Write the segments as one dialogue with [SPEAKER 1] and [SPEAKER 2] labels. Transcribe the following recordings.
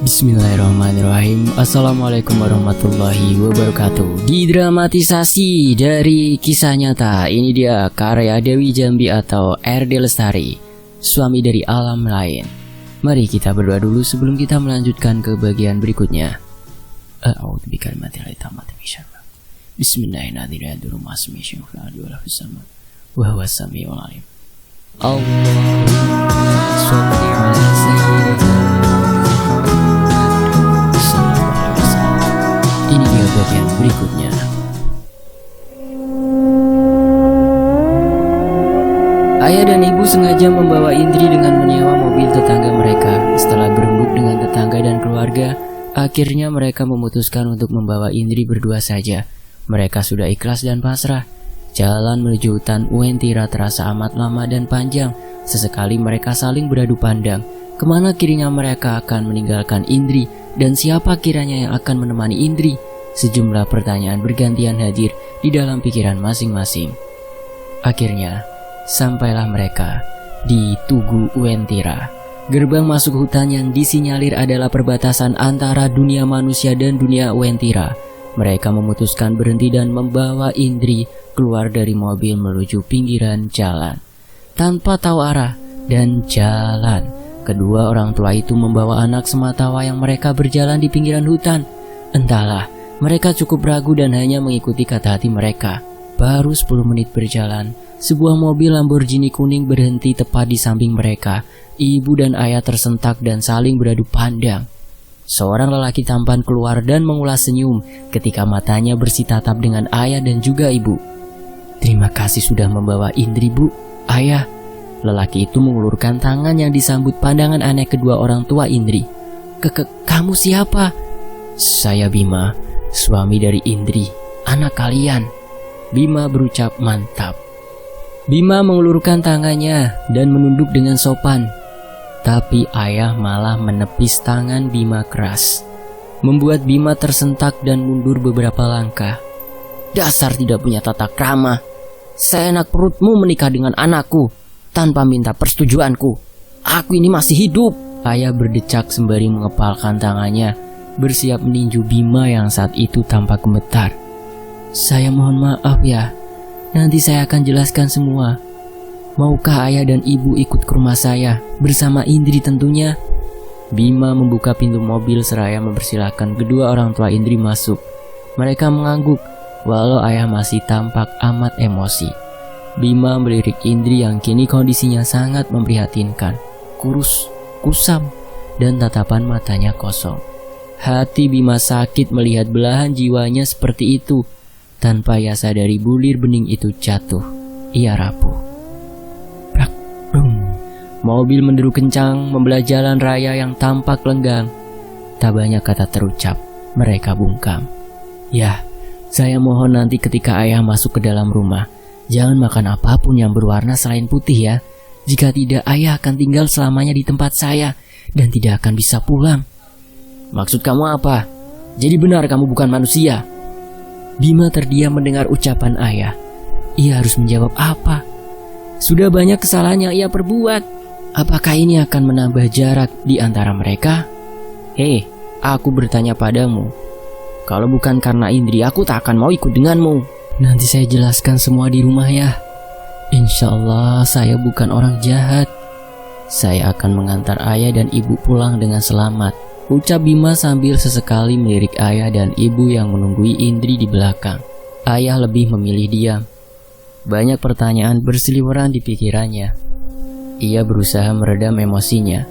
[SPEAKER 1] Bismillahirrahmanirrahim. Assalamualaikum warahmatullahi wabarakatuh. Didramatisasi dari kisah nyata. Ini dia karya Dewi Jambi atau RD Lestari, suami dari alam lain. Mari kita berdoa dulu sebelum kita melanjutkan ke bagian berikutnya. Bismillahirrahmanirrahim. Allahumma sholli ala sayyidina. Ini dia bagian berikutnya. Ayah dan ibu sengaja membawa Indri dengan menyewa mobil tetangga mereka. Setelah berembuk dengan tetangga dan keluarga, akhirnya mereka memutuskan untuk membawa Indri berdua saja. Mereka sudah ikhlas dan pasrah. Jalan menuju hutan Uwentira terasa amat lama dan panjang. Sesekali mereka saling beradu pandang. Kemana kirinya mereka akan meninggalkan Indri, dan siapa kiranya yang akan menemani Indri? Sejumlah pertanyaan bergantian hadir di dalam pikiran masing-masing. Akhirnya, sampailah mereka di Tugu Uwentira. Gerbang masuk hutan yang disinyalir adalah perbatasan antara dunia manusia dan dunia Uwentira. Mereka memutuskan berhenti dan membawa Indri keluar dari mobil menuju pinggiran jalan. Tanpa tahu arah dan jalan, kedua orang tua itu membawa anak sematawayang mereka berjalan di pinggiran hutan. Entahlah, mereka cukup ragu dan hanya mengikuti kata hati mereka. Baru 10 menit berjalan, sebuah mobil Lamborghini kuning berhenti tepat di samping mereka. Ibu dan ayah tersentak dan saling beradu pandang. Seorang lelaki tampan keluar dan mengulas senyum ketika matanya bersitatap dengan ayah dan juga ibu. "Terima kasih sudah membawa Indri, Bu, Ayah." Lelaki itu mengulurkan tangan yang disambut pandangan aneh kedua orang tua Indri. Kamu siapa?" "Saya Bima, suami dari Indri, anak kalian." Bima berucap mantap. Bima mengulurkan tangannya dan menunduk dengan sopan. Tapi ayah malah menepis tangan Bima keras, membuat Bima tersentak dan mundur beberapa langkah. "Dasar tidak punya tata krama. Seenak perutmu menikah dengan anakku tanpa minta persetujuanku. Aku ini masih hidup." Ayah berdecak sembari mengepalkan tangannya, bersiap meninju Bima yang saat itu tampak gemetar. "Saya mohon maaf ya, nanti saya akan jelaskan semua. Maukah ayah dan ibu ikut ke rumah saya bersama Indri tentunya?" Bima membuka pintu mobil seraya mempersilahkan kedua orang tua Indri masuk. Mereka mengangguk walau ayah masih tampak amat emosi. Bima melirik Indri yang kini kondisinya sangat memprihatinkan. Kurus, kusam, dan tatapan matanya kosong. Hati Bima sakit melihat belahan jiwanya seperti itu. Tanpa ia sadari bulir bening itu jatuh. Ia rapuh. Brak, brum. Mobil menderu kencang membelah jalan raya yang tampak lenggang. Tak banyak kata terucap. Mereka bungkam. "Ya, saya mohon nanti ketika ayah masuk ke dalam rumah, jangan makan apapun yang berwarna selain putih ya. Jika tidak, ayah akan tinggal selamanya di tempat saya dan tidak akan bisa pulang." "Maksud kamu apa? Jadi benar kamu bukan manusia?" Bima terdiam mendengar ucapan ayah. Ia harus menjawab apa? Sudah banyak kesalahan yang ia perbuat. Apakah ini akan menambah jarak di antara mereka? "Hei, aku bertanya padamu. Kalau bukan karena Indri, aku tak akan mau ikut denganmu." "Nanti saya jelaskan semua di rumah ya. Insya Allah saya bukan orang jahat. Saya akan mengantar ayah dan ibu pulang dengan selamat," ucap Bima sambil sesekali melirik ayah dan ibu yang menunggui Indri di belakang. Ayah lebih memilih diam. Banyak pertanyaan berseliweran di pikirannya. Ia berusaha meredam emosinya.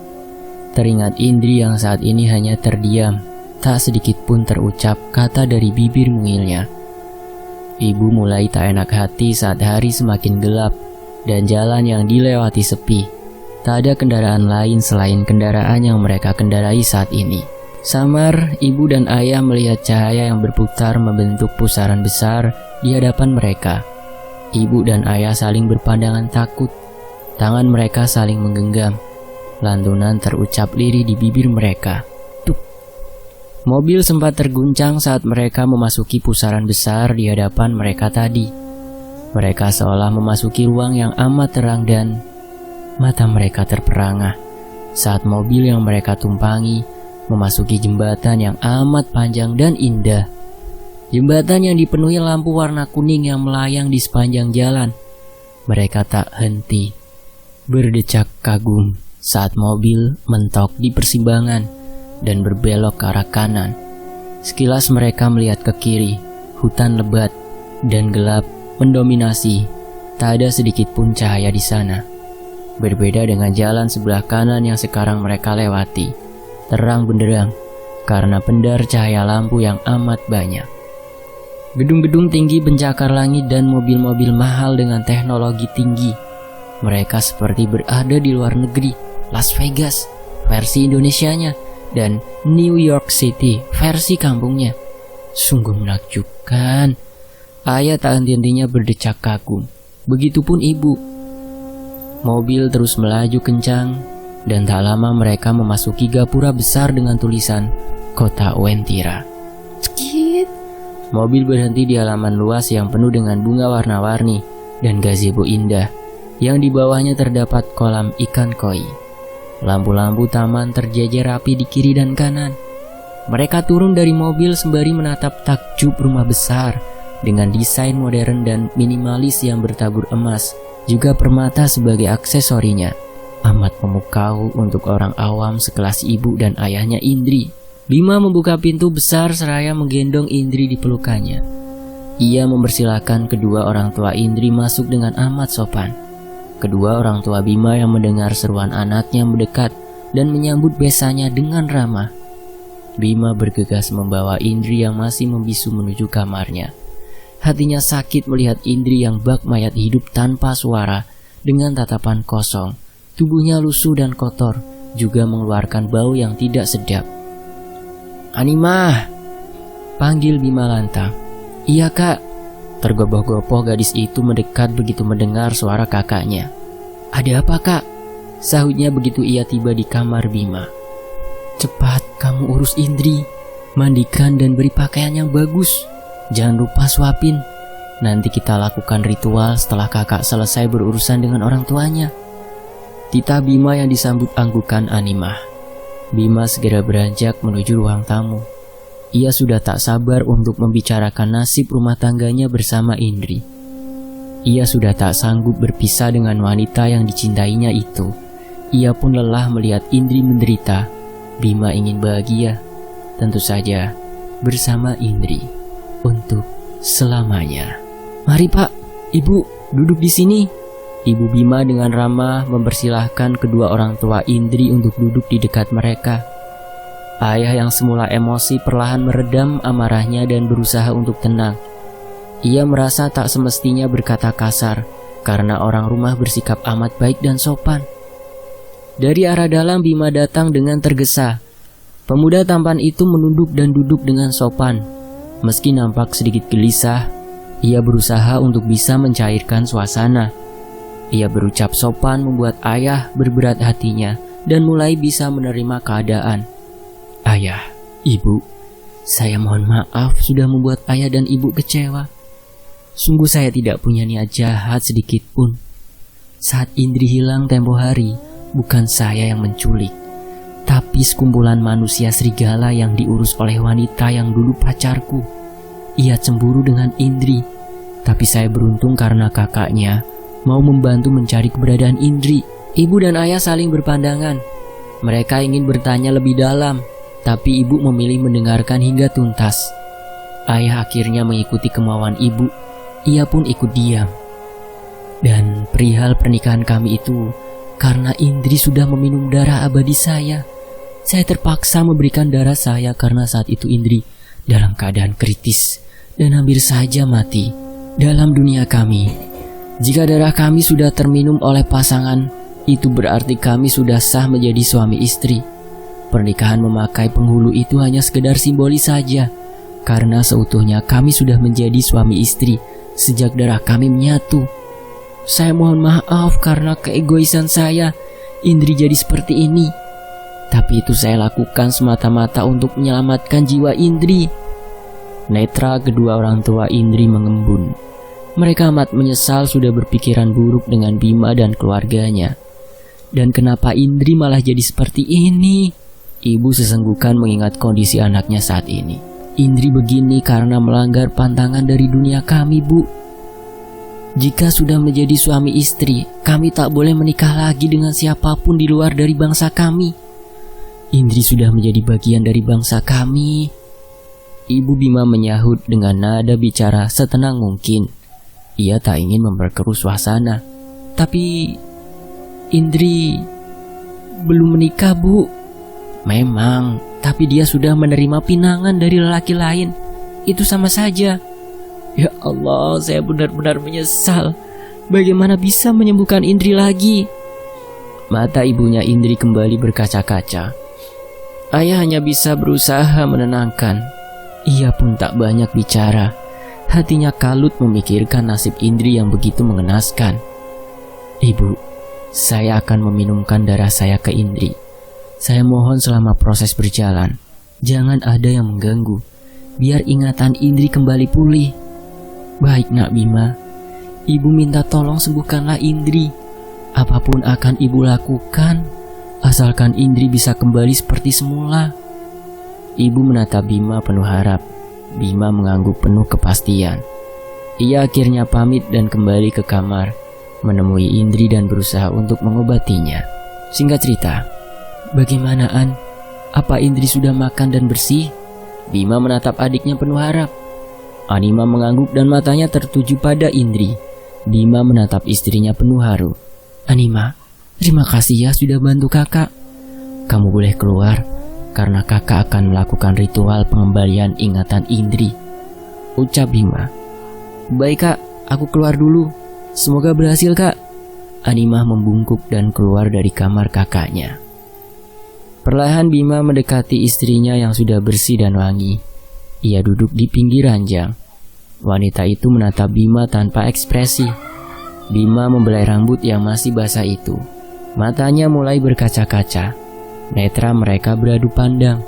[SPEAKER 1] Teringat Indri yang saat ini hanya terdiam. Tak sedikit pun terucap kata dari bibir mungilnya. Ibu mulai tak enak hati saat hari semakin gelap dan jalan yang dilewati sepi. Tak ada kendaraan lain selain kendaraan yang mereka kendarai saat ini. Samar, ibu dan ayah melihat cahaya yang berputar membentuk pusaran besar di hadapan mereka. Ibu dan ayah saling berpandangan takut. Tangan mereka saling menggenggam. Lantunan terucap lirih di bibir mereka. Tuk. Mobil sempat terguncang saat mereka memasuki pusaran besar di hadapan mereka tadi. Mereka seolah memasuki ruang yang amat terang dan mata mereka terperangah saat mobil yang mereka tumpangi memasuki jembatan yang amat panjang dan indah. Jembatan yang dipenuhi lampu warna kuning yang melayang di sepanjang jalan. Mereka tak henti, berdecak kagum saat mobil mentok di persimpangan dan berbelok ke arah kanan. Sekilas mereka melihat ke kiri, hutan lebat dan gelap mendominasi. Tak ada sedikit pun cahaya di sana. Berbeda dengan jalan sebelah kanan yang sekarang mereka lewati, terang benderang karena pendar cahaya lampu yang amat banyak. Gedung-gedung tinggi pencakar langit dan mobil-mobil mahal dengan teknologi tinggi. Mereka seperti berada di luar negeri, Las Vegas versi Indonesianya dan New York City versi kampungnya. Sungguh menakjubkan. Ayah tak henti-hentinya berdecak kagum. Begitupun ibu. Mobil terus melaju kencang dan tak lama mereka memasuki gapura besar dengan tulisan Kota Wentira. Cekit. Mobil berhenti di halaman luas yang penuh dengan bunga warna-warni dan gazebo indah yang di bawahnya terdapat kolam ikan koi. Lampu-lampu taman terjejer rapi di kiri dan kanan. Mereka turun dari mobil sembari menatap takjub rumah besar dengan desain modern dan minimalis yang bertabur emas, juga permata sebagai aksesorinya. Amat memukau untuk orang awam sekelas ibu dan ayahnya Indri. Bima membuka pintu besar seraya menggendong Indri di pelukannya. Ia mempersilahkan kedua orang tua Indri masuk dengan amat sopan. Kedua orang tua Bima yang mendengar seruan anaknya mendekat dan menyambut besanya dengan ramah. Bima bergegas membawa Indri yang masih membisu menuju kamarnya. Hatinya sakit melihat Indri yang bak mayat hidup tanpa suara, dengan tatapan kosong. Tubuhnya lusuh dan kotor, juga mengeluarkan bau yang tidak sedap. "Animah!" panggil Bima lantang. "Iya kak." Tergopoh-gopoh gadis itu mendekat begitu mendengar suara kakaknya. "Ada apa kak?" sahutnya begitu ia tiba di kamar Bima. "Cepat kamu urus Indri, mandikan dan beri pakaian yang bagus. Jangan lupa suapin. Nanti kita lakukan ritual setelah kakak selesai berurusan dengan orang tuanya." Titah Bima yang disambut anggukan Animah. Bima segera beranjak menuju ruang tamu. Ia sudah tak sabar untuk membicarakan nasib rumah tangganya bersama Indri. Ia sudah tak sanggup berpisah dengan wanita yang dicintainya itu. Ia pun lelah melihat Indri menderita. Bima ingin bahagia, tentu saja bersama Indri untuk selamanya. "Mari Pak, Ibu, duduk di sini." Ibu Bima dengan ramah mempersilahkan kedua orang tua Indri untuk duduk di dekat mereka. Ayah yang semula emosi perlahan meredam amarahnya dan berusaha untuk tenang. Ia merasa tak semestinya berkata kasar karena orang rumah bersikap amat baik dan sopan. Dari arah dalam Bima datang dengan tergesa. Pemuda tampan itu menunduk dan duduk dengan sopan. Meski nampak sedikit gelisah, ia berusaha untuk bisa mencairkan suasana. Ia berucap sopan membuat ayah berberat hatinya dan mulai bisa menerima keadaan. "Ayah, Ibu, saya mohon maaf sudah membuat ayah dan ibu kecewa. Sungguh saya tidak punya niat jahat sedikit pun. Saat Indri hilang tempo hari, bukan saya yang menculik, tapi sekumpulan manusia serigala yang diurus oleh wanita yang dulu pacarku. Ia cemburu dengan Indri, tapi saya beruntung karena kakaknya mau membantu mencari keberadaan Indri." Ibu dan ayah saling berpandangan. Mereka ingin bertanya lebih dalam, tapi ibu memilih mendengarkan hingga tuntas. Ayah akhirnya mengikuti kemauan ibu. Ia pun ikut diam. "Dan perihal pernikahan kami itu, karena Indri sudah meminum darah abadi saya terpaksa memberikan darah saya karena saat itu Indri dalam keadaan kritis dan hampir saja mati dalam dunia kami. Jika darah kami sudah terminum oleh pasangan, itu berarti kami sudah sah menjadi suami istri. Pernikahan memakai penghulu itu hanya sekedar simbolis saja, karena seutuhnya kami sudah menjadi suami istri sejak darah kami menyatu. Saya mohon maaf karena keegoisan saya, Indri jadi seperti ini. Tapi itu saya lakukan semata-mata untuk menyelamatkan jiwa Indri." Netra kedua orang tua Indri mengembun. Mereka amat menyesal sudah berpikiran buruk dengan Bima dan keluarganya. Dan kenapa Indri malah jadi seperti ini? Ibu sesenggukan mengingat kondisi anaknya saat ini. Indri begini karena melanggar pantangan dari dunia kami, Bu. Jika sudah menjadi suami istri, kami tak boleh menikah lagi dengan siapapun di luar dari bangsa kami. Indri sudah menjadi bagian dari bangsa kami. Ibu Bima menyahut dengan nada bicara setenang mungkin. Ia tak ingin memperkeruh suasana. Tapi Indri belum menikah, Bu. Memang, tapi dia sudah menerima pinangan dari lelaki lain. Itu sama saja. Ya Allah, saya benar-benar menyesal. Bagaimana bisa menyembuhkan Indri lagi? Mata ibunya Indri kembali berkaca-kaca. Ayah hanya bisa berusaha menenangkan. Ia pun tak banyak bicara. Hatinya kalut memikirkan nasib Indri yang begitu mengenaskan. Ibu, saya akan meminumkan darah saya ke Indri. Saya mohon selama proses berjalan, jangan ada yang mengganggu, biar ingatan Indri kembali pulih. Baik Nak Bima, Ibu minta tolong sembuhkanlah Indri. Apapun akan Ibu lakukan, asalkan Indri bisa kembali seperti semula. Ibu menatap Bima penuh harap. Bima mengangguk penuh kepastian. Ia akhirnya pamit dan kembali ke kamar, menemui Indri dan berusaha untuk mengobatinya. Singkat cerita, bagaimana An? Apa Indri sudah makan dan bersih? Bima menatap adiknya penuh harap. Anima mengangguk dan matanya tertuju pada Indri. Bima menatap istrinya penuh haru. Anima, terima kasih ya sudah bantu kakak. Kamu boleh keluar, karena kakak akan melakukan ritual pengembalian ingatan Indri, ucap Bima. Baik kak, aku keluar dulu. Semoga berhasil kak. Anima membungkuk dan keluar dari kamar kakaknya. Perlahan Bima mendekati istrinya yang sudah bersih dan wangi. Ia duduk di pinggir ranjang. Wanita itu menatap Bima tanpa ekspresi. Bima membelai rambut yang masih basah itu. Matanya mulai berkaca-kaca. Netra mereka beradu pandang.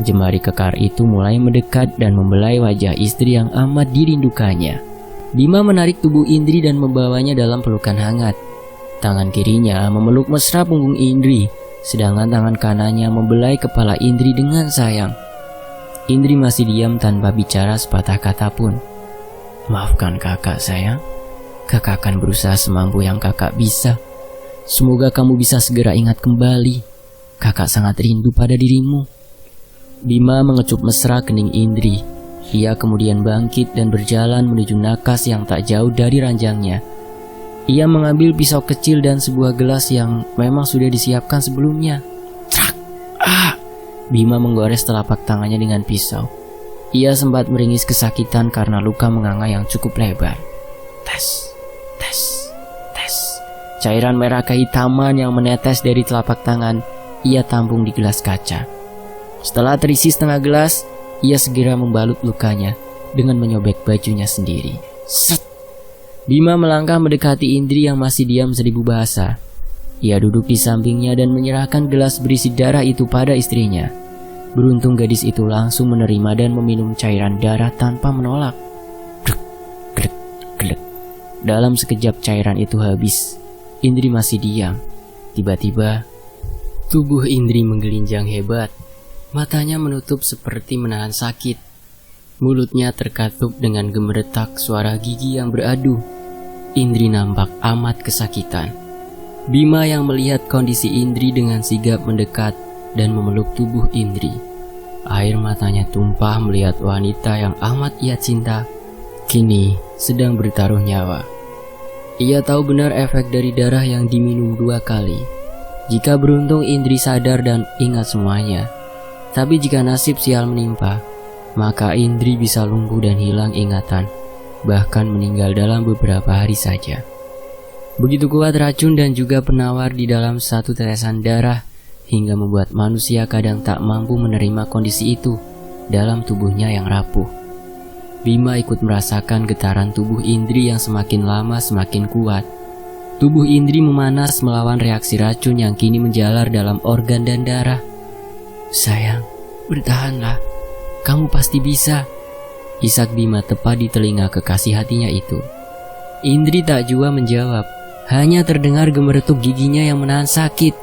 [SPEAKER 1] Jemari kekar itu mulai mendekat dan membelai wajah istri yang amat dirindukannya. Bima menarik tubuh Indri dan membawanya dalam pelukan hangat. Tangan kirinya memeluk mesra punggung Indri, sedangkan tangan kanannya membelai kepala Indri dengan sayang. Indri masih diam tanpa bicara sepatah kata pun. Maafkan kakak sayang. Kakak akan berusaha semampu yang kakak bisa. Semoga kamu bisa segera ingat kembali. Kakak sangat rindu pada dirimu. Bima mengecup mesra kening Indri. Ia kemudian bangkit dan berjalan menuju nakas yang tak jauh dari ranjangnya. Ia mengambil pisau kecil dan sebuah gelas yang memang sudah disiapkan sebelumnya. Trak! Ah! Bima menggores telapak tangannya dengan pisau. Ia sempat meringis kesakitan karena luka menganga yang cukup lebar. Tes, tes, tes. Cairan merah kehitaman yang menetes dari telapak tangan ia tampung di gelas kaca. Setelah terisi setengah gelas, ia segera membalut lukanya dengan menyobek bajunya sendiri. Set! Bima melangkah mendekati Indri yang masih diam seribu bahasa. Ia duduk di sampingnya dan menyerahkan gelas berisi darah itu pada istrinya. Beruntung gadis itu langsung menerima dan meminum cairan darah tanpa menolak. Glek, glek, glek. Dalam sekejap cairan itu habis. Indri masih diam. Tiba-tiba, tubuh Indri menggelinjang hebat. Matanya menutup seperti menahan sakit. Mulutnya terkatup dengan gemeretak suara gigi yang beradu. Indri nampak amat kesakitan. Bima yang melihat kondisi Indri dengan sigap mendekat dan memeluk tubuh Indri. Air matanya tumpah melihat wanita yang amat ia cinta kini sedang bertaruh nyawa. Ia tahu benar efek dari darah yang diminum 2 kali. Jika beruntung Indri sadar dan ingat semuanya. Tapi jika nasib sial menimpa, maka Indri bisa lumpuh dan hilang ingatan, bahkan meninggal dalam beberapa hari saja. Begitu kuat racun dan juga penawar di dalam satu tetesan darah, hingga membuat manusia kadang tak mampu menerima kondisi itu dalam tubuhnya yang rapuh. Bima ikut merasakan getaran tubuh Indri yang semakin lama semakin kuat. Tubuh Indri memanas melawan reaksi racun yang kini menjalar dalam organ dan darah. Sayang, bertahanlah. Kamu pasti bisa. Isak Bima tepat di telinga kekasih hatinya itu. Indri tak jua menjawab. Hanya terdengar gemeretuk giginya yang menahan sakit.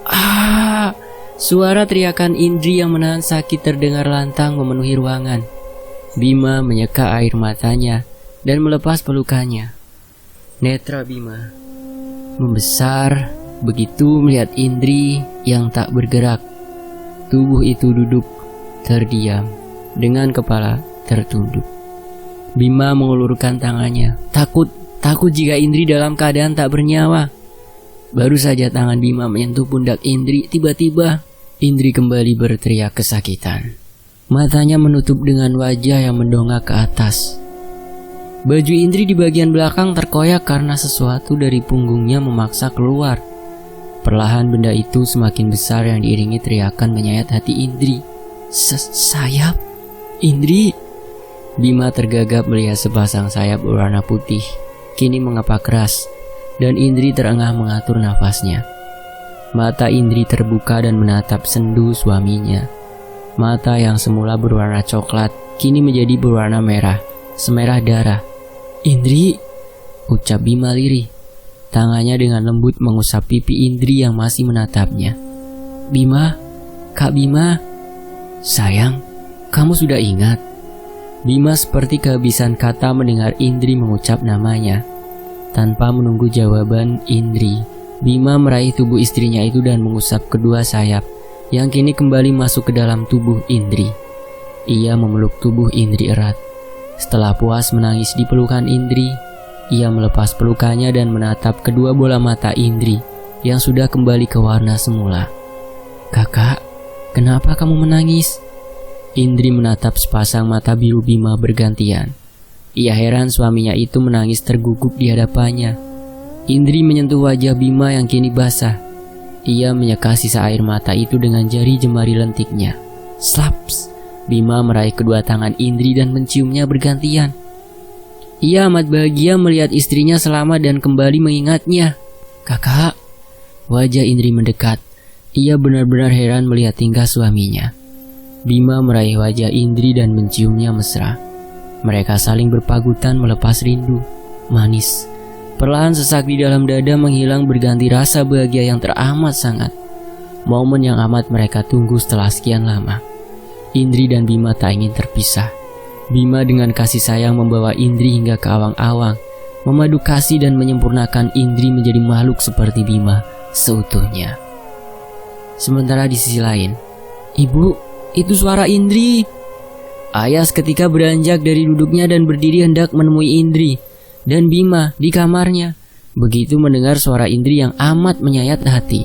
[SPEAKER 1] Ah! Suara teriakan Indri yang menahan sakit terdengar lantang memenuhi ruangan. Bima menyeka air matanya dan melepas pelukannya. Netra Bima membesar begitu melihat Indri yang tak bergerak. Tubuh itu duduk terdiam dengan kepala tertunduk. Bima mengulurkan tangannya, takut jika Indri dalam keadaan tak bernyawa. Baru saja tangan Bima menyentuh pundak Indri, tiba-tiba Indri kembali berteriak kesakitan. Matanya menutup dengan wajah yang mendongak ke atas. Baju Indri di bagian belakang terkoyak karena sesuatu dari punggungnya memaksa keluar. Perlahan benda itu semakin besar yang diiringi teriakan menyayat hati Indri. Sayap? Indri? Bima tergagap melihat sepasang sayap berwarna putih kini mengapak keras, dan Indri terengah mengatur nafasnya. Mata Indri terbuka dan menatap sendu suaminya. Mata yang semula berwarna coklat kini menjadi berwarna merah, semerah darah. Indri, ucap Bima lirih. Tangannya dengan lembut mengusap pipi Indri yang masih menatapnya. Bima, Kak Bima. Sayang, kamu sudah ingat? Bima seperti kehabisan kata mendengar Indri mengucap namanya. Tanpa menunggu jawaban Indri, Bima meraih tubuh istrinya itu dan mengusap kedua sayap yang kini kembali masuk ke dalam tubuh Indri. Ia memeluk tubuh Indri erat. Setelah puas menangis di pelukan Indri, ia melepas pelukannya dan menatap kedua bola mata Indri yang sudah kembali ke warna semula. Kakak, kenapa kamu menangis? Indri menatap sepasang mata biru Bima bergantian. Ia heran suaminya itu menangis terguguk di hadapannya. Indri menyentuh wajah Bima yang kini basah. Ia menyeka sisa air mata itu dengan jari jemari lentiknya. Slaps! Bima meraih kedua tangan Indri dan menciumnya bergantian. Ia amat bahagia melihat istrinya selamat dan kembali mengingatnya. Kakak! Wajah Indri mendekat. Ia benar-benar heran melihat tingkah suaminya. Bima meraih wajah Indri dan menciumnya mesra. Mereka saling berpagutan melepas rindu. Manis. Perlahan sesak di dalam dada menghilang berganti rasa bahagia yang teramat sangat. Momen yang amat mereka tunggu setelah sekian lama. Indri dan Bima tak ingin terpisah. Bima dengan kasih sayang membawa Indri hingga ke awang-awang, memadu kasih dan menyempurnakan Indri menjadi makhluk seperti Bima seutuhnya. Sementara di sisi lain, Ibu, itu suara Indri. Ayah seketika beranjak dari duduknya dan berdiri hendak menemui Indri dan Bima di kamarnya. Begitu mendengar suara Indri yang amat menyayat hati.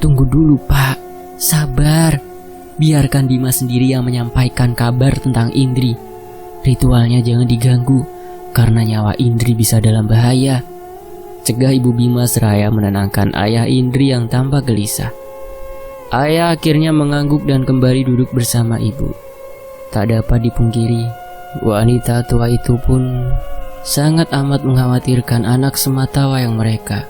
[SPEAKER 1] Tunggu dulu, Pak. Sabar. Biarkan Bima sendiri yang menyampaikan kabar tentang Indri. Ritualnya jangan diganggu karena nyawa Indri bisa dalam bahaya. Cegah Ibu Bima seraya menenangkan ayah Indri yang tampak gelisah. Ayah akhirnya mengangguk dan kembali duduk bersama ibu. Tak dapat dipungkiri, wanita tua itu pun sangat amat mengkhawatirkan anak semata wayang mereka.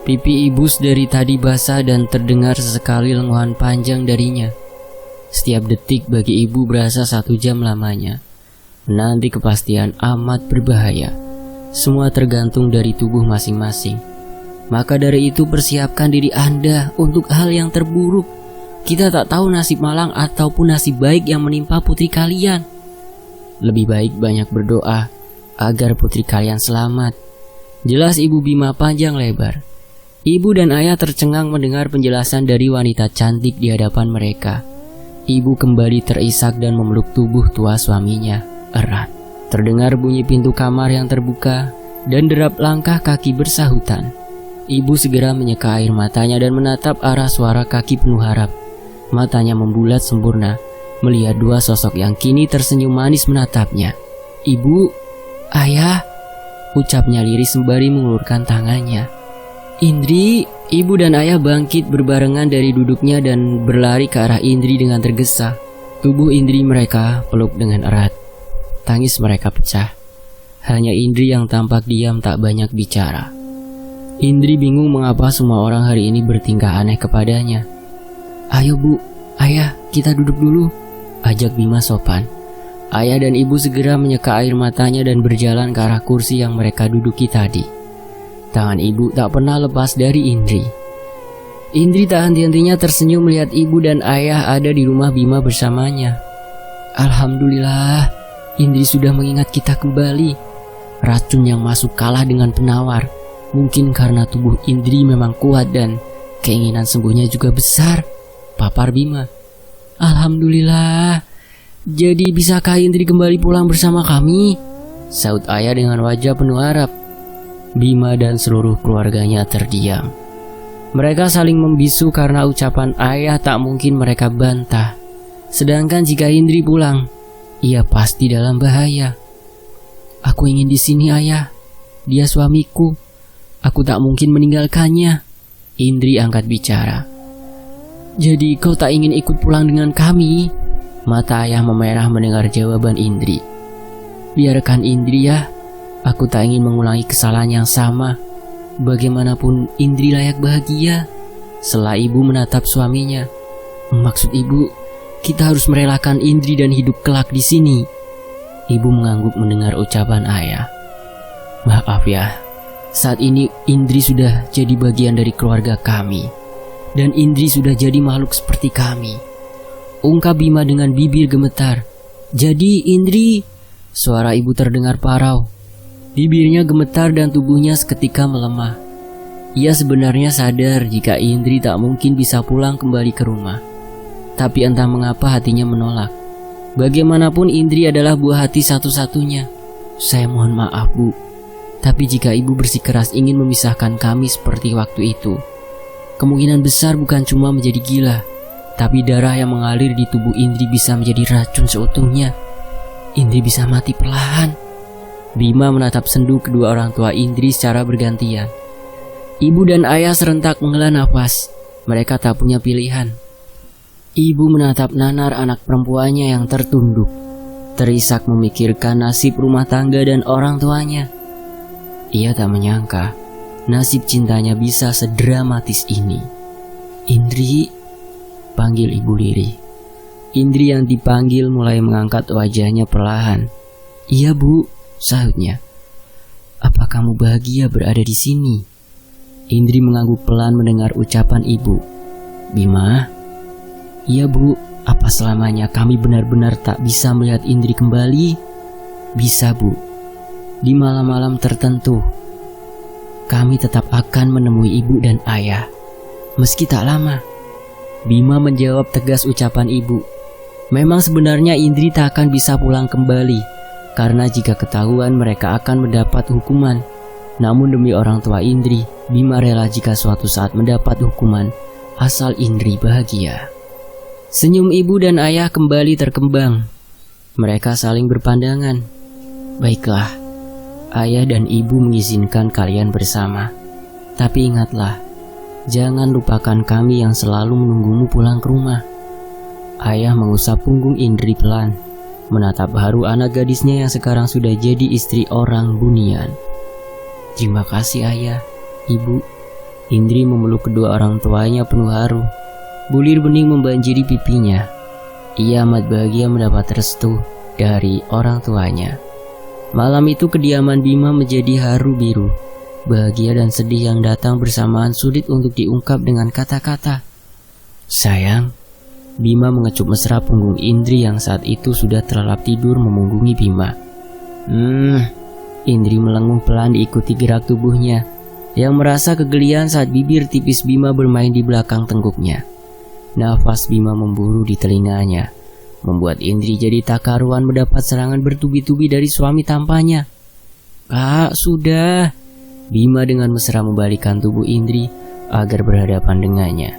[SPEAKER 1] Pipi ibu dari tadi basah dan terdengar sesekali lenguhan panjang darinya. Setiap detik bagi ibu berasa 1 jam lamanya. Menanti kepastian amat berbahaya. Semua tergantung dari tubuh masing-masing. Maka dari itu persiapkan diri Anda untuk hal yang terburuk. Kita tak tahu nasib malang ataupun nasib baik yang menimpa putri kalian. Lebih baik banyak berdoa agar putri kalian selamat. Jelas Ibu Bima panjang lebar. Ibu dan ayah tercengang mendengar penjelasan dari wanita cantik di hadapan mereka. Ibu kembali terisak dan memeluk tubuh tua suaminya erat. Terdengar bunyi pintu kamar yang terbuka dan derap langkah kaki bersahutan. Ibu segera menyeka air matanya dan menatap arah suara kaki penuh harap. Matanya membulat sempurna, melihat dua sosok yang kini tersenyum manis menatapnya. Ibu, ayah, ucapnya lirih sembari mengulurkan tangannya. Indri, ibu dan ayah bangkit berbarengan dari duduknya dan berlari ke arah Indri dengan tergesa. Tubuh Indri mereka peluk dengan erat. Tangis mereka pecah. Hanya Indri yang tampak diam tak banyak bicara. Indri bingung mengapa semua orang hari ini bertingkah aneh kepadanya. Ayo bu, ayah, kita duduk dulu, ajak Bima sopan. Ayah dan ibu segera menyeka air matanya dan berjalan ke arah kursi yang mereka duduki tadi. Tangan ibu tak pernah lepas dari Indri. Indri tak henti-hentinya tersenyum melihat ibu dan ayah ada di rumah Bima bersamanya. Alhamdulillah, Indri sudah mengingat kita kembali. Racun yang masuk kalah dengan penawar. Mungkin karena tubuh Indri memang kuat dan keinginan sembuhnya juga besar, papar Bima. Alhamdulillah. Jadi bisakah Indri kembali pulang bersama kami? Saut ayah dengan wajah penuh harap. Bima dan seluruh keluarganya terdiam. Mereka saling membisu karena ucapan ayah tak mungkin mereka bantah. Sedangkan jika Indri pulang, ia pasti dalam bahaya. Aku ingin di sini ayah. Dia suamiku. Aku tak mungkin meninggalkannya. Indri angkat bicara. Jadi kau tak ingin ikut pulang dengan kami? Mata ayah memerah mendengar jawaban Indri. Biarkan Indri ya. Aku tak ingin mengulangi kesalahan yang sama. Bagaimanapun Indri layak bahagia. Sela ibu menatap suaminya. Maksud ibu, kita harus merelakan Indri dan hidup kelak di sini. Ibu mengangguk mendengar ucapan ayah. Maaf ya, saat ini Indri sudah jadi bagian dari keluarga kami. Dan Indri sudah jadi makhluk seperti kami. Ungkap Bima dengan bibir gemetar. Jadi Indri, suara ibu terdengar parau. Bibirnya gemetar dan tubuhnya seketika melemah. Ia sebenarnya sadar jika Indri tak mungkin bisa pulang kembali ke rumah. Tapi entah mengapa hatinya menolak. Bagaimanapun Indri adalah buah hati satu-satunya. Saya mohon maaf Bu. Tapi jika ibu bersikeras ingin memisahkan kami seperti waktu itu, kemungkinan besar bukan cuma menjadi gila, tapi darah yang mengalir di tubuh Indri bisa menjadi racun seutuhnya. Indri bisa mati perlahan. Bima menatap sendu kedua orang tua Indri secara bergantian. Ibu dan ayah serentak menghela nafas. Mereka tak punya pilihan. Ibu menatap Nanar, anak perempuannya yang tertunduk, terisak memikirkan nasib rumah tangga dan orang tuanya. Ia tak menyangka nasib cintanya bisa sedramatis ini. Indri, panggil ibu lirih. Indri yang dipanggil mulai mengangkat wajahnya perlahan. Iya Bu, sahutnya. Apa kamu bahagia berada di sini? Indri mengangguk pelan mendengar ucapan ibu. Bima, iya Bu, apa selamanya kami benar-benar tak bisa melihat Indri kembali? Bisa Bu. Di malam-malam tertentu, kami tetap akan menemui ibu dan ayah. Meski tak lama. Bima menjawab tegas ucapan ibu. Memang sebenarnya Indri tak akan bisa pulang kembali, karena jika ketahuan mereka akan mendapat hukuman. Namun demi orang tua Indri, Bima rela jika suatu saat mendapat hukuman, asal Indri bahagia. Senyum ibu dan ayah kembali terkembang. Mereka saling berpandangan. Baiklah, ayah dan ibu mengizinkan kalian bersama. Tapi ingatlah, jangan lupakan kami yang selalu menunggumu pulang ke rumah. Ayah mengusap punggung Indri pelan, menatap haru anak gadisnya yang sekarang sudah jadi istri orang bunian. Terima kasih ayah, ibu. Indri memeluk kedua orang tuanya penuh haru. Bulir bening membanjiri pipinya. Ia amat bahagia mendapat restu dari orang tuanya. Malam itu kediaman Bima menjadi haru biru. Bahagia dan sedih yang datang bersamaan sulit untuk diungkap dengan kata-kata. Sayang. Bima mengecup mesra punggung Indri yang saat itu sudah terlelap tidur memunggungi Bima. Indri melenguh pelan diikuti gerak tubuhnya, yang merasa kegelian saat bibir tipis Bima bermain di belakang tengkuknya. Nafas Bima memburu di telinganya, membuat Indri jadi tak karuan mendapat serangan bertubi-tubi dari suami tampanya. Kak, sudah. Bima dengan mesra membalikkan tubuh Indri agar berhadapan dengannya.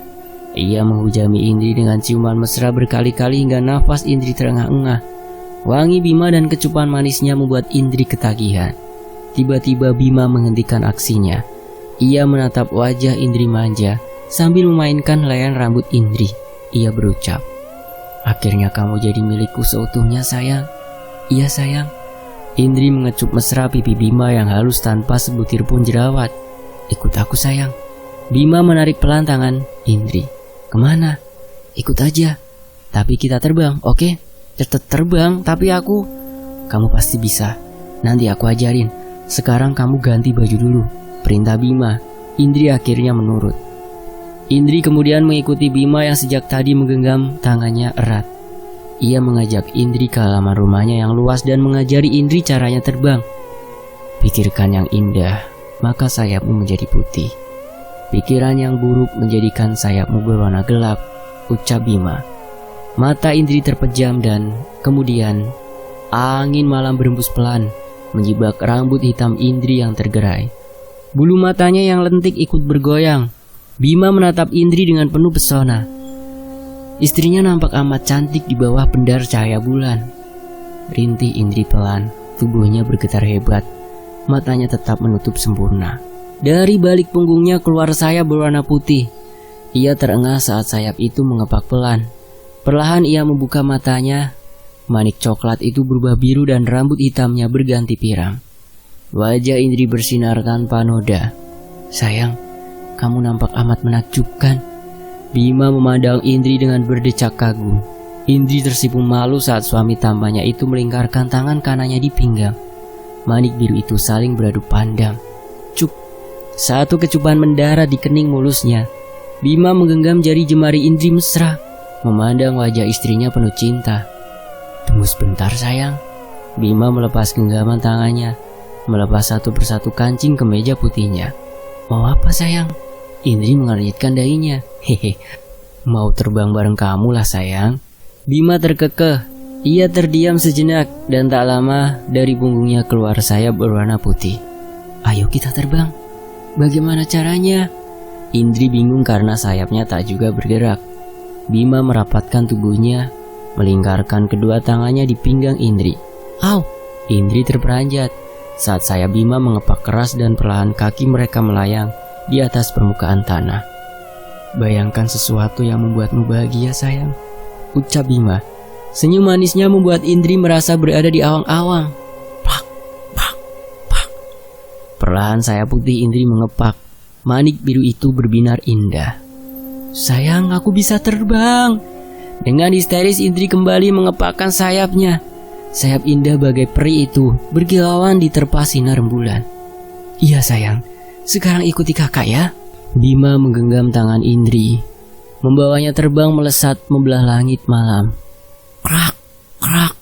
[SPEAKER 1] Ia menghujami Indri dengan ciuman mesra berkali-kali hingga nafas Indri terengah-engah. Wangi Bima dan kecupan manisnya membuat Indri ketagihan. Tiba-tiba Bima menghentikan aksinya. Ia menatap wajah Indri manja sambil memainkan helaian rambut Indri. Ia berucap, akhirnya kamu jadi milikku seutuhnya sayang. Iya sayang. Indri mengecup mesra pipi Bima yang halus tanpa sebutir pun jerawat. Ikut aku sayang. Bima menarik pelan tangan Indri. Kemana? Ikut aja. Tapi kita terbang, oke? Tetap terbang, tapi aku... Kamu pasti bisa. Nanti aku ajarin. Sekarang kamu ganti baju dulu. Perintah Bima. Indri akhirnya menurut. Indri kemudian mengikuti Bima yang sejak tadi menggenggam tangannya erat. Ia mengajak Indri ke halaman rumahnya yang luas dan mengajari Indri caranya terbang. Pikirkan yang indah, maka sayapmu menjadi putih. Pikiran yang buruk menjadikan sayapmu berwarna gelap, ucap Bima. Mata Indri terpejam dan kemudian angin malam berembus pelan, menjibak rambut hitam Indri yang tergerai. Bulu matanya yang lentik ikut bergoyang. Bima menatap Indri dengan penuh pesona. Istrinya nampak amat cantik di bawah pendar cahaya bulan. Rintih Indri pelan, tubuhnya bergetar hebat. Matanya tetap menutup sempurna. Dari balik punggungnya keluar sayap berwarna putih. Ia terengah saat sayap itu mengepak pelan. Perlahan ia membuka matanya. Manik coklat itu berubah biru dan rambut hitamnya berganti pirang. Wajah Indri bersinar tanpa noda. Sayang, kamu nampak amat menakjubkan. Bima memandang Indri dengan berdecak kagum. Indri tersipu malu saat suami tampannya itu melingkarkan tangan kanannya di pinggang. Manik biru itu saling beradu pandang. Cuk, satu kecupan mendarat di kening mulusnya. Bima menggenggam jari jemari Indri mesra, memandang wajah istrinya penuh cinta. Tunggu sebentar sayang. Bima melepas genggaman tangannya, melepas satu persatu kancing kemeja putihnya. Mau apa sayang? Indri mengernyitkan dahinya. Hehe, mau terbang bareng kamu lah sayang. Bima terkekeh. Ia terdiam sejenak dan tak lama dari punggungnya keluar sayap berwarna putih. Ayo kita terbang. Bagaimana caranya? Indri bingung karena sayapnya tak juga bergerak. Bima merapatkan tubuhnya, melingkarkan kedua tangannya di pinggang Indri. Au! Indri terperanjat saat sayap Bima mengepak keras dan perlahan kaki mereka melayang di atas permukaan tanah. Bayangkan sesuatu yang membuatmu bahagia sayang, ucap Bima. Senyum manisnya membuat Indri merasa berada di awang-awang. Pak, pak, pak. Perlahan sayap putih Indri mengepak. Manik biru itu berbinar indah. Sayang, aku bisa terbang. Dengan histeris Indri kembali mengepakkan sayapnya. Sayap indah bagai peri itu berkilauan diterpa sinar rembulan. Iya sayang, sekarang ikuti kakak ya. Bima menggenggam tangan Indri, membawanya terbang melesat membelah langit malam. Krak, krak.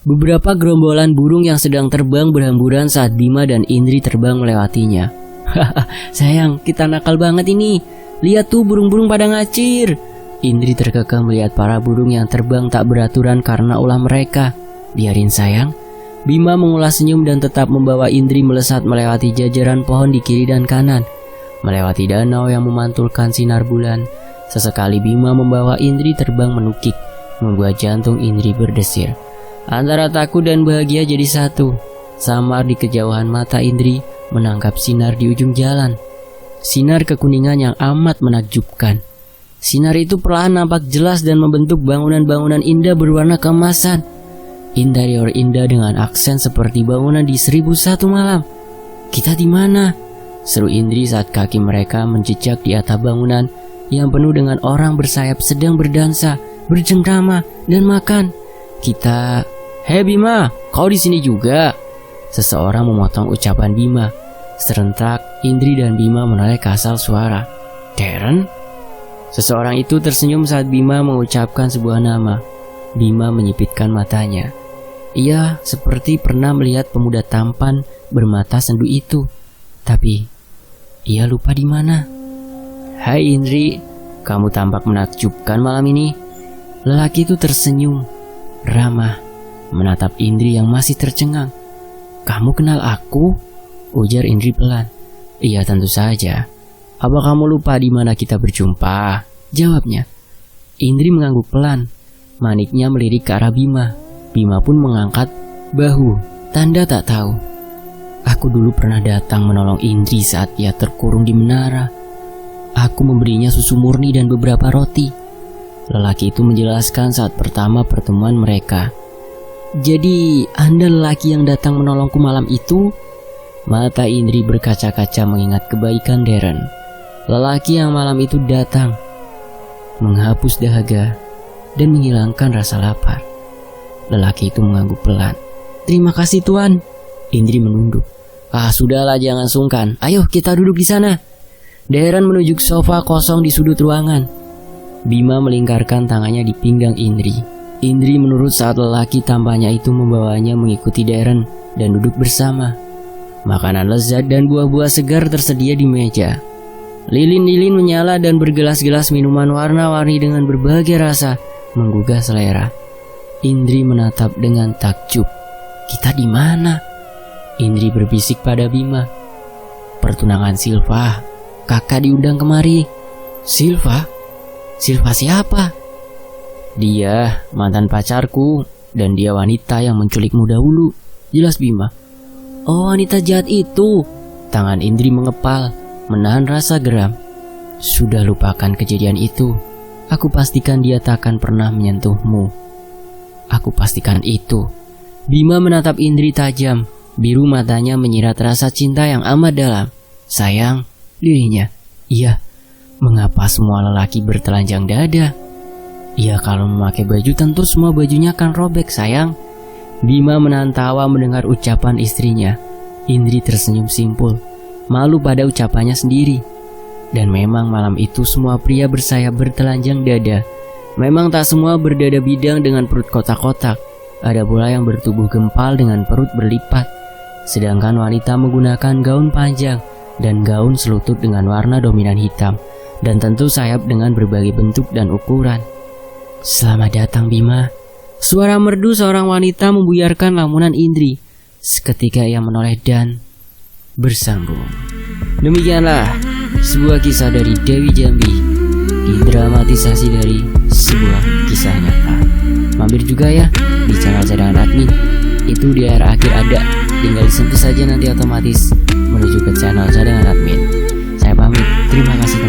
[SPEAKER 1] Beberapa gerombolan burung yang sedang terbang berhamburan saat Bima dan Indri terbang melewatinya. Hahaha, sayang, kita nakal banget ini. Lihat tuh burung-burung pada ngacir. Indri terkekeh melihat para burung yang terbang tak beraturan karena ulah mereka. Biarin sayang. Bima mengulas senyum dan tetap membawa Indri melesat melewati jajaran pohon di kiri dan kanan, melewati danau yang memantulkan sinar bulan. Sesekali Bima membawa Indri terbang menukik, membuat jantung Indri berdesir. Antara takut dan bahagia jadi satu. Samar di kejauhan mata Indri menangkap sinar di ujung jalan. Sinar kekuningan yang amat menakjubkan. Sinar itu perlahan nampak jelas dan membentuk bangunan-bangunan indah berwarna keemasan. Interior indah dengan aksen seperti bangunan di 1001 malam. Kita di mana? Seru Indri saat kaki mereka menjejak di atap bangunan yang penuh dengan orang bersayap sedang berdansa, bercengkrama, dan makan. Kita... Hei Bima, kau di sini juga? Seseorang memotong ucapan Bima. Serentak, Indri dan Bima menoleh ke asal suara. Darren? Seseorang itu tersenyum saat Bima mengucapkan sebuah nama. Bima menyipitkan matanya. Ia seperti pernah melihat pemuda tampan bermata sendu itu. Tapi, ia lupa di mana. Hai Indri, kamu tampak menakjubkan malam ini. Lelaki itu tersenyum, ramah, menatap Indri yang masih tercengang. Kamu kenal aku? Ujar Indri pelan. Iya tentu saja. Apa kamu lupa di mana kita berjumpa? Jawabnya. Indri mengangguk pelan. Maniknya melirik ke arah Bima. Bima pun mengangkat bahu, tanda tak tahu. Aku dulu pernah datang menolong Indri saat ia terkurung di menara. Aku memberinya susu murni dan beberapa roti. Lelaki itu menjelaskan saat pertama pertemuan mereka. Jadi, Anda lelaki yang datang menolongku malam itu? Mata Indri berkaca-kaca mengingat kebaikan Darren. Lelaki yang malam itu datang, menghapus dahaga dan menghilangkan rasa lapar. Lelaki itu mengangguk pelan. Terima kasih Tuan. Indri menunduk. Sudahlah jangan sungkan. Ayo kita duduk di sana. Dairen menunjuk sofa kosong di sudut ruangan. Bima melingkarkan tangannya di pinggang Indri. Indri menurut saat lelaki tampaknya itu membawanya mengikuti Dairen dan duduk bersama. Makanan lezat dan buah-buah segar tersedia di meja. Lilin-lilin menyala dan bergelas-gelas minuman warna-warni dengan berbagai rasa menggugah selera. Indri menatap dengan takjub. Kita di mana? Indri berbisik pada Bima. Pertunangan Silva. Kakak diundang kemari. Silva? Silva siapa? Dia mantan pacarku dan dia wanita yang menculikmu dahulu. Jelas Bima. Oh, wanita jahat itu. Tangan Indri mengepal, menahan rasa geram. Sudah lupakan kejadian itu. Aku pastikan dia takkan pernah menyentuhmu. Aku pastikan itu. Bima menatap Indri tajam. Biru matanya menyirat rasa cinta yang amat dalam. Sayang, dirinya. Iya, mengapa semua lelaki bertelanjang dada? Iya, kalau memakai baju tentu semua bajunya akan robek, sayang. Bima menahan tawa mendengar ucapan istrinya. Indri tersenyum simpul, malu pada ucapannya sendiri. Dan memang malam itu semua pria bersayap bertelanjang dada. Memang tak semua berdada bidang dengan perut kotak-kotak. Ada pula yang bertubuh gempal dengan perut berlipat. Sedangkan wanita menggunakan gaun panjang dan gaun selutut dengan warna dominan hitam. Dan tentu sayap dengan berbagai bentuk dan ukuran. Selamat datang Bima. Suara merdu seorang wanita membuyarkan lamunan Indri. Seketika ia menoleh dan bersambung. Demikianlah sebuah kisah dari Dewi Jambi, didramatisasi dari sebuah kisah nyata. Mampir juga ya di channel cadangan admin. Itu di akhir ada. Tinggal disentuh saja nanti otomatis menuju ke channel cadangan admin. Saya pamit. Terima kasih.